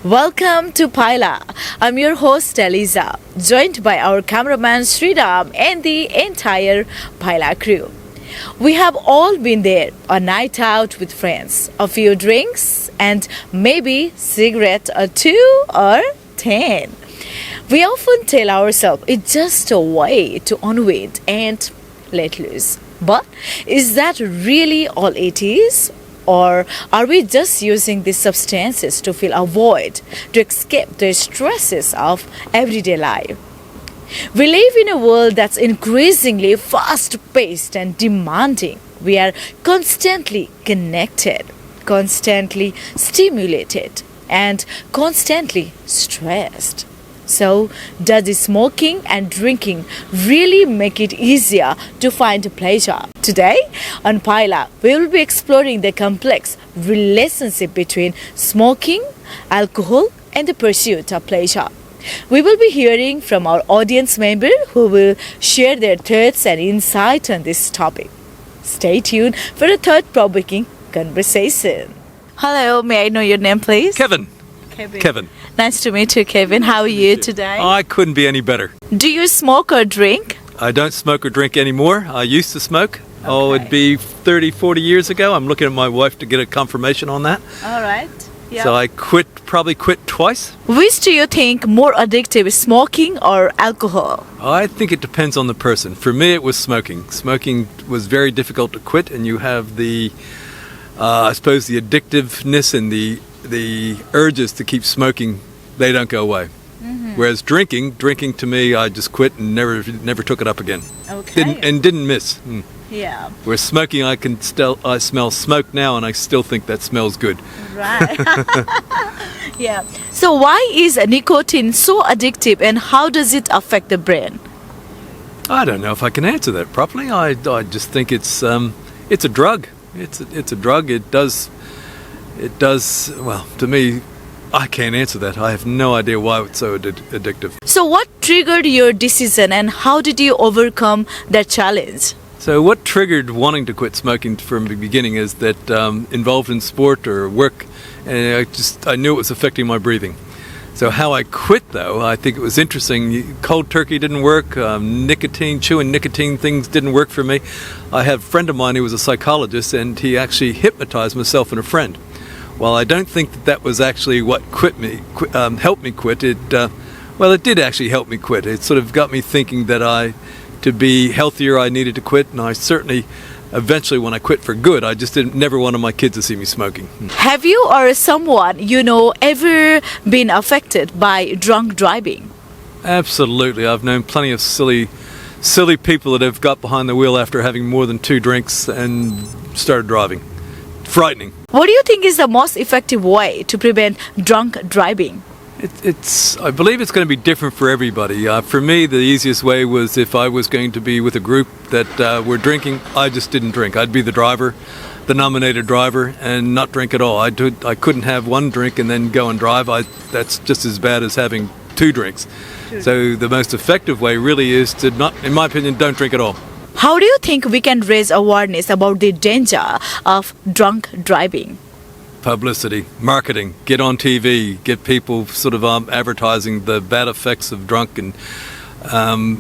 Welcome to Paila. I'm your host Eliza, joined by our cameraman Sriram and the entire Paila crew. We have all been there, a night out with friends, a few drinks, and maybe cigarette or 2 or 10. We often tell ourselves it's just a way to unwind and let loose. But is that really all it is? Or are we just using these substances to fill a void, to escape the stresses of everyday life? We live in a world that's increasingly fast-paced and demanding. We are constantly connected, constantly stimulated, and constantly stressed. So, does smoking and drinking really make it easier to find pleasure? Today on Paila, we will be exploring the complex relationship between smoking, alcohol, and the pursuit of pleasure. We will be hearing from our audience member who will share their thoughts and insight on this topic. Stay tuned for a thought-provoking conversation. Hello, may I know your name, please? Kevin. Nice to meet you, Kevin. How are you today? I couldn't be any better. Do you smoke or drink? I don't smoke or drink anymore. I used to smoke. Okay. Oh, it'd be 30, 40 years ago. I'm looking at my wife to get a confirmation on that. All right. Yeah. So I probably quit twice. Which do you think more addictive, smoking or alcohol? I think it depends on the person. For me, it was smoking. Smoking was very difficult to quit, and you have the, I suppose, the addictiveness and the urges to keep smoking, they don't go away. Mm-hmm. Whereas drinking to me, I just quit and never took it up again. Okay. Didn't miss. Yeah. Whereas smoking, I smell smoke now, and I still think that smells good. Right. Yeah. So why is nicotine so addictive, and how does it affect the brain? I don't know if I can answer that properly. I just think it's a drug. It's a drug. It does. Well, to me, I can't answer that. I have no idea why it's so addictive. So what triggered your decision, and how did you overcome that challenge? So what triggered wanting to quit smoking from the beginning is that involved in sport or work, and I knew it was affecting my breathing. So how I quit, though, I think it was interesting. Cold turkey didn't work. Chewing nicotine things didn't work for me. I have a friend of mine who was a psychologist, and he actually hypnotized myself and a friend. While I don't think that was actually what helped me quit, it did actually help me quit. It sort of got me thinking that to be healthier, I needed to quit, and I certainly, eventually, when I quit for good, I just never wanted my kids to see me smoking. Have you or someone ever been affected by drunk driving? Absolutely. I've known plenty of silly people that have got behind the wheel after having more than 2 drinks and started driving. Frightening. What do you think is the most effective way to prevent drunk driving? I believe it's going to be different for everybody. For me, the easiest way was if I was going to be with a group that were drinking, I just didn't drink. I'd be the driver, the nominated driver, and not drink at all. I couldn't have 1 drink and then go and drive. That's just as bad as having 2 drinks. Sure. So the most effective way really is to not, in my opinion, don't drink at all. How do you think we can raise awareness about the danger of drunk driving? Publicity, marketing, get on TV, get people sort of advertising the bad effects of drunk and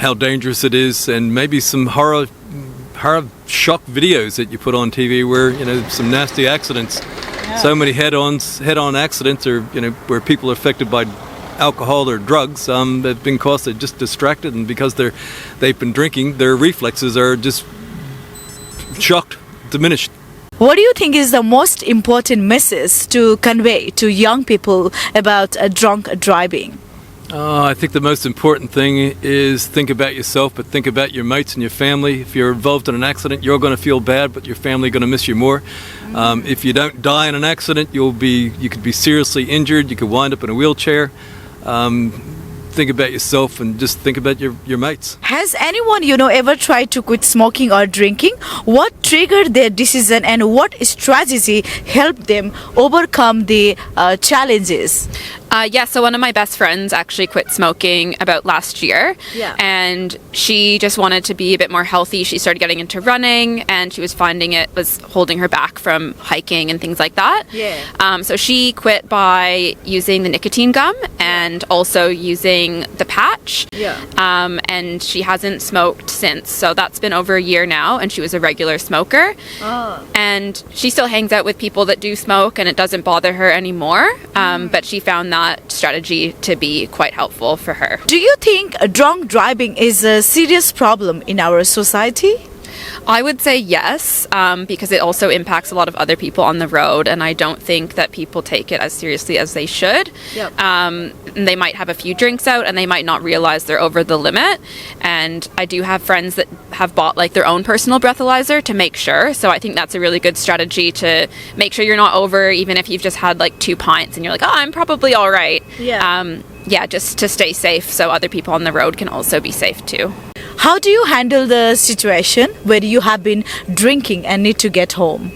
how dangerous it is, and maybe some horror shock videos that you put on TV where some nasty accidents. Yeah. So many head-on accidents, or where people are affected by alcohol or drugs have been caused. They're just distracted, and because they've been drinking, their reflexes are just shocked, diminished. What do you think is the most important message to convey to young people about drunk driving? I think the most important thing is think about yourself, but think about your mates and your family. If you're involved in an accident, you're going to feel bad, but your family are going to miss you more. If you don't die in an accident, you could be seriously injured. You could wind up in a wheelchair. Think about yourself and just think about your mates. Has anyone, ever tried to quit smoking or drinking? What triggered their decision, and what strategy helped them overcome the challenges? Yeah, so one of my best friends actually quit smoking about last year. Yeah. And she just wanted to be a bit more healthy. She started getting into running, and she was finding it was holding her back from hiking and things like that. Yeah. So she quit by using the nicotine gum and also using the patch. Yeah. And she hasn't smoked since. So that's been over a year now, and she was a regular smoker. Oh. And she still hangs out with people that do smoke, and it doesn't bother her anymore. But she found that strategy to be quite helpful for her. Do you think drunk driving is a serious problem in our society? I would say yes, because it also impacts a lot of other people on the road, and I don't think that people take it as seriously as they should. Yep. They might have a few drinks out, and they might not realize they're over the limit. And I do have friends that have bought like their own personal breathalyzer to make sure. So I think that's a really good strategy to make sure you're not over, even if you've just had like 2 pints and you're like, oh, I'm probably all right. Yeah. Just to stay safe, so other people on the road can also be safe too. How do you handle the situation where you have been drinking and need to get home?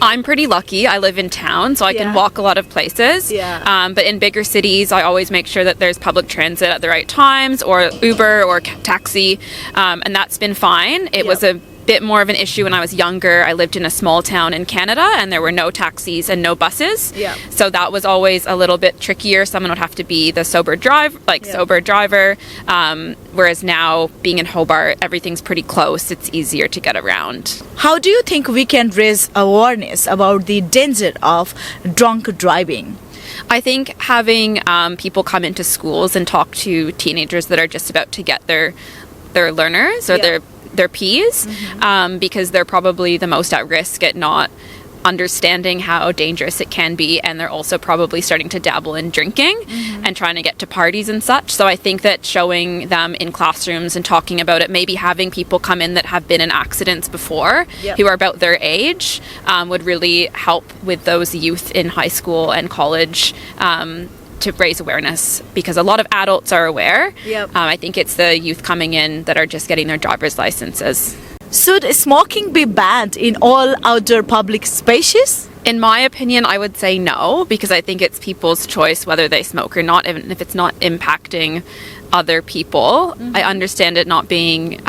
I'm pretty lucky. I live in town, so I can Yeah. walk a lot of places. Yeah. But in bigger cities, I always make sure that there's public transit at the right times, or Uber or taxi, and that's been fine. It was a bit more of an issue when I was younger. I lived in a small town in Canada, and there were no taxis and no buses. Yeah. So that was always a little bit trickier. Someone would have to be the sober driver. Whereas now, being in Hobart, everything's pretty close. It's easier to get around. How do you think we can raise awareness about the danger of drunk driving? I think having people come into schools and talk to teenagers that are just about to get their learners or Yeah. their Ps, because they're probably the most at risk at not understanding how dangerous it can be, and they're also probably starting to dabble in drinking and trying to get to parties and such. So I think that showing them in classrooms and talking about it, maybe having people come in that have been in accidents before, Yep. who are about their age, would really help with those youth in high school and college, to raise awareness, because a lot of adults are aware. Yep. I think it's the youth coming in that are just getting their driver's licenses. Should smoking be banned in all outdoor public spaces? In my opinion, I would say no, because I think it's people's choice whether they smoke or not, even if it's not impacting other people. I understand it not being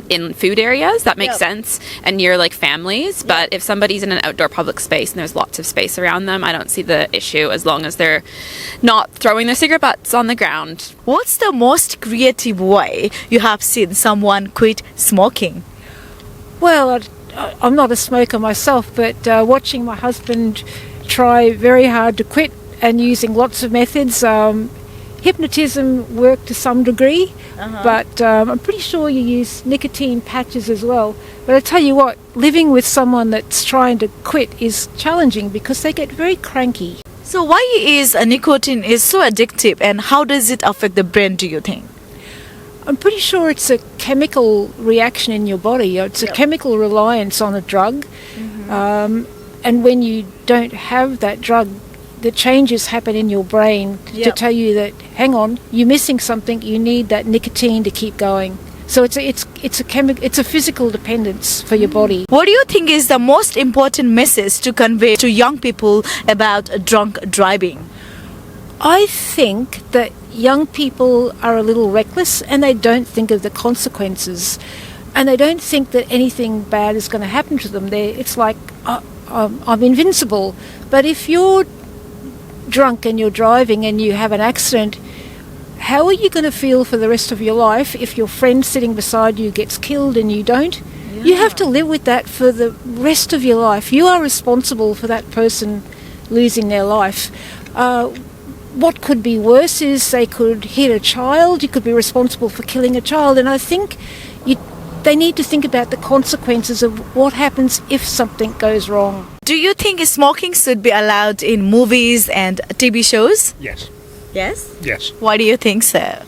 in food areas. That makes Yep. sense. And near like families. But if somebody's in an outdoor public space and there's lots of space around them, I don't see the issue, as long as they're not throwing their cigarette butts on the ground. What's the most creative way you have seen someone quit smoking? Well, I'm not a smoker myself, but watching my husband try very hard to quit and using lots of methods. Hypnotism worked to some degree, but I'm pretty sure you use nicotine patches as well. But I tell you what, living with someone that's trying to quit is challenging because they get very cranky. So why is nicotine is so addictive, and how does it affect the brain, do you think? I'm pretty sure it's a chemical reaction in your body. It's a chemical reliance on a drug. And when you don't have that drug, the changes happen in your brain to Yep. tell you that, hang on, you're missing something, you need that nicotine to keep going. So it's a physical dependence for your body. What do you think is the most important message to convey to young people about drunk driving? I think that young people are a little reckless, and they don't think of the consequences, and they don't think that anything bad is going to happen to them. It's like, I'm invincible. But if you're drunk and you're driving and you have an accident, how are you going to feel for the rest of your life if your friend sitting beside you gets killed and you don't? You have to live with that for the rest of your life. You are responsible for that person losing their life. What could be worse is they could hit a child. You could be responsible for killing a child. And I think they need to think about the consequences of what happens if something goes wrong. Do you think smoking should be allowed in movies and TV shows? Yes. Yes. Yes. Why do you think so?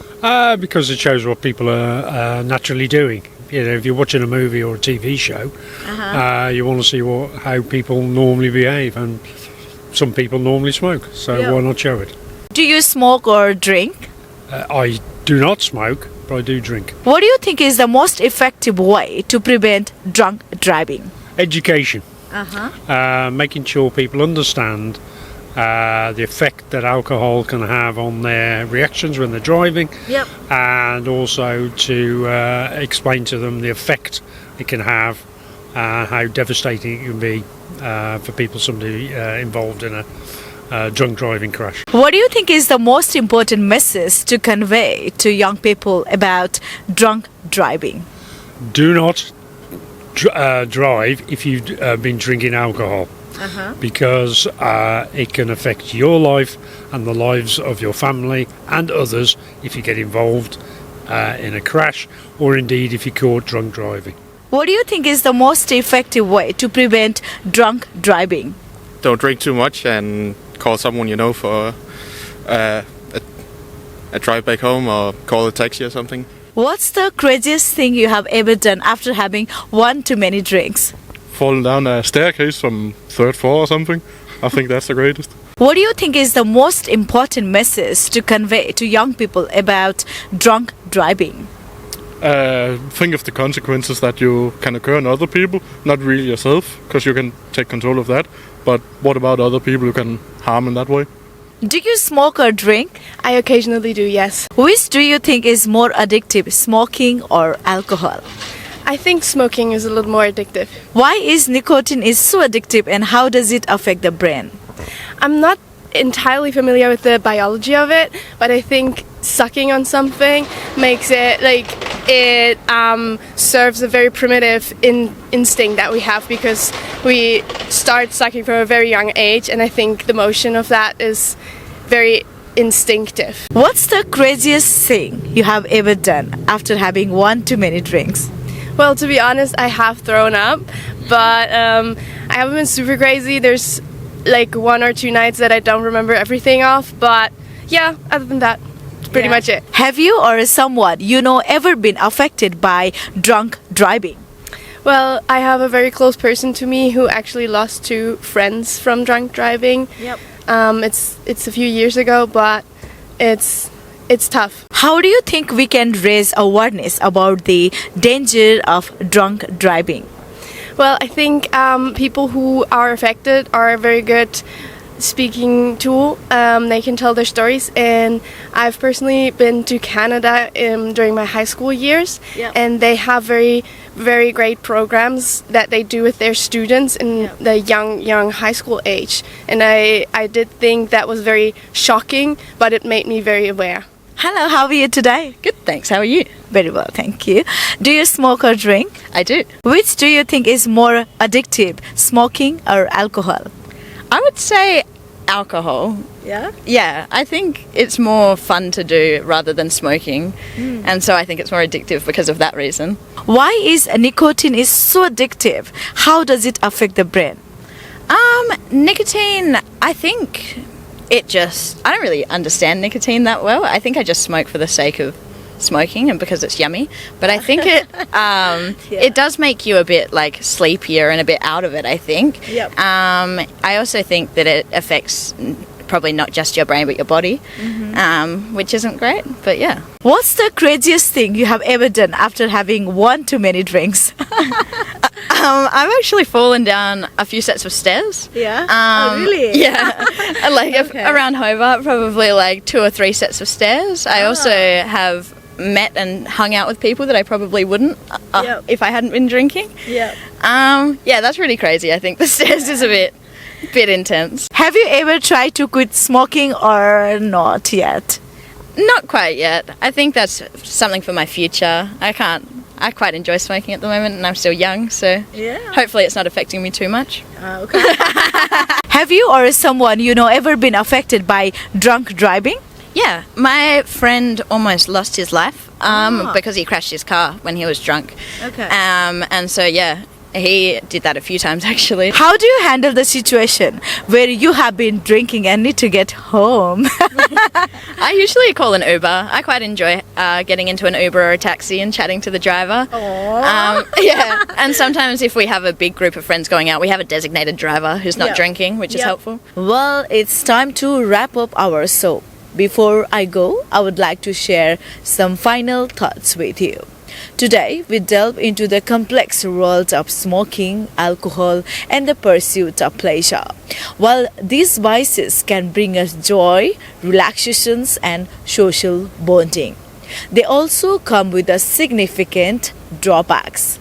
Because it shows what people are naturally doing. You know, if you're watching a movie or a TV show, you want to see how people normally behave, and some people normally smoke. So Yeah. why not show it? Do you smoke or drink? I do not smoke, but I do drink. What do you think is the most effective way to prevent drunk driving? Education. Making sure people understand the effect that alcohol can have on their reactions when they're driving, Yep. and also to explain to them the effect it can have and how devastating it can be for people, somebody involved in a drunk driving crash. What do you think is the most important message to convey to young people about drunk driving? Do not drive if you've been drinking alcohol, because it can affect your life and the lives of your family and others if you get involved in a crash, or indeed if you're caught drunk driving. What do you think is the most effective way to prevent drunk driving? Don't drink too much and call someone you know for a drive back home, or call a taxi or something. What's the craziest thing you have ever done after having one too many drinks? Falling down a staircase from third floor or something. I think that's the greatest. What do you think is the most important message to convey to young people about drunk driving? Think of the consequences that you can occur on other people, not really yourself, because you can take control of that. But what about other people you can harm in that way? Do you smoke or drink? I occasionally do, yes. Which do you think is more addictive, smoking or alcohol? I think smoking is a little more addictive. Why is nicotine is so addictive and how does it affect the brain? I'm not entirely familiar with the biology of it, but I think sucking on something makes it it serves a very primitive instinct that we have, because we start sucking from a very young age, and I think the motion of that is very instinctive. What's the craziest thing you have ever done after having one too many drinks? Well, to be honest, I have thrown up, but I haven't been super crazy. There's like 1 or 2 nights that I don't remember everything of, but yeah, other than that, it's pretty much it. Have you or someone you know ever been affected by drunk driving? Well, I have a very close person to me who actually lost 2 friends from drunk driving. Yep. It's a few years ago, but it's tough. How do you think we can raise awareness about the danger of drunk driving? Well, I think people who are affected are a very good speaking tool. They can tell their stories, and I've personally been to Canada during my high school years, and they have very, very great programs that they do with their students in the young high school age. And I did think that was very shocking, but it made me very aware. Hello, how are you today? Good, thanks. How are you? Very well, thank you. Do you smoke or drink? I do. Which do you think is more addictive, smoking or alcohol? I would say alcohol. Yeah? Yeah, I think it's more fun to do rather than smoking. And so I think it's more addictive because of that reason. Why is nicotine is so addictive? How does it affect the brain? Nicotine, I think I don't really understand nicotine that well. I think I just smoke for the sake of smoking and because it's yummy. But I think it does make you a bit like sleepier and a bit out of it, I think. Yep. I also think that it affects probably not just your brain but your body, which isn't great, but yeah. What's the craziest thing you have ever done after having one too many drinks? I've actually fallen down a few sets of stairs. Yeah? Oh, really? Yeah. Around Hobart, probably like 2 or 3 sets of stairs. I also have met and hung out with people that I probably wouldn't if I hadn't been drinking. Yeah. Yeah, that's really crazy. I think the stairs is a bit intense. Have you ever tried to quit smoking or not yet? Not quite yet. I think that's something for my future. I quite enjoy smoking at the moment, and I'm still young, so hopefully it's not affecting me too much. Okay. Have you or someone you know ever been affected by drunk driving? Yeah, my friend almost lost his life because he crashed his car when he was drunk. Okay. And so, yeah, he did that a few times actually. How do you handle the situation where you have been drinking and need to get home? I usually call an Uber. I quite enjoy getting into an Uber or a taxi and chatting to the driver. Yeah, and sometimes if we have a big group of friends going out, we have a designated driver who's not drinking, which is helpful. Well, it's time to wrap up our show. Before I go, I would like to share some final thoughts with you. Today, we delve into the complex world of smoking, alcohol, and the pursuit of pleasure. While these vices can bring us joy, relaxations, and social bonding, they also come with a significant drawbacks.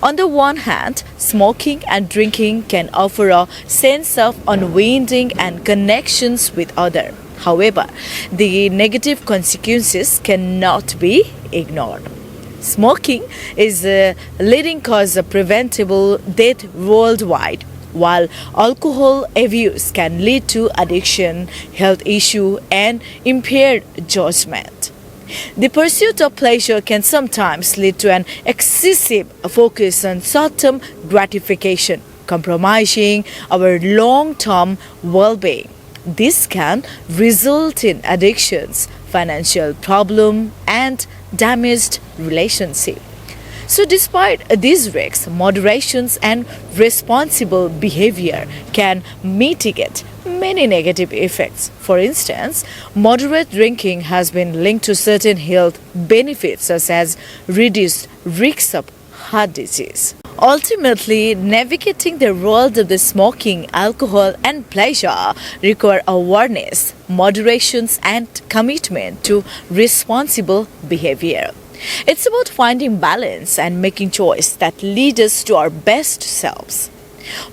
On the one hand, smoking and drinking can offer a sense of unwinding and connections with others. However, the negative consequences cannot be ignored. Smoking is a leading cause of preventable death worldwide, while alcohol abuse can lead to addiction, health issue, and impaired judgment. The pursuit of pleasure can sometimes lead to an excessive focus on short-term gratification, compromising our long-term well-being. This can result in addictions, financial problem, and damaged relationship. So despite these risks, moderations and responsible behavior can mitigate many negative effects. For instance, moderate drinking has been linked to certain health benefits such as reduced risks of heart disease. Ultimately, navigating the world of the smoking, alcohol, and pleasure require awareness, moderations, and commitment to responsible behavior. It's about finding balance and making choices that lead us to our best selves.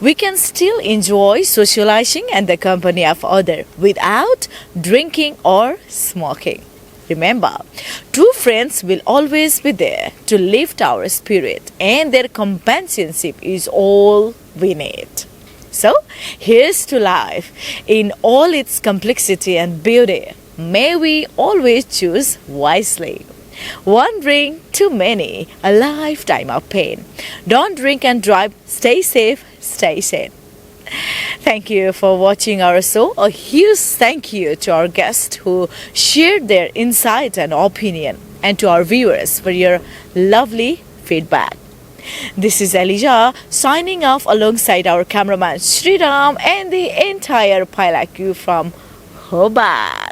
We can still enjoy socializing and the company of others without drinking or smoking. Remember, true friends will always be there to lift our spirit, and their companionship is all we need. So, here's to life in all its complexity and beauty. May we always choose wisely. One drink too many, a lifetime of pain. Don't drink and drive. Stay safe, stay sane. Thank you for watching our show. A huge thank you to our guests who shared their insight and opinion, and to our viewers for your lovely feedback. This is Elijah signing off alongside our cameraman Sriram and the entire Paila crew from Hobart.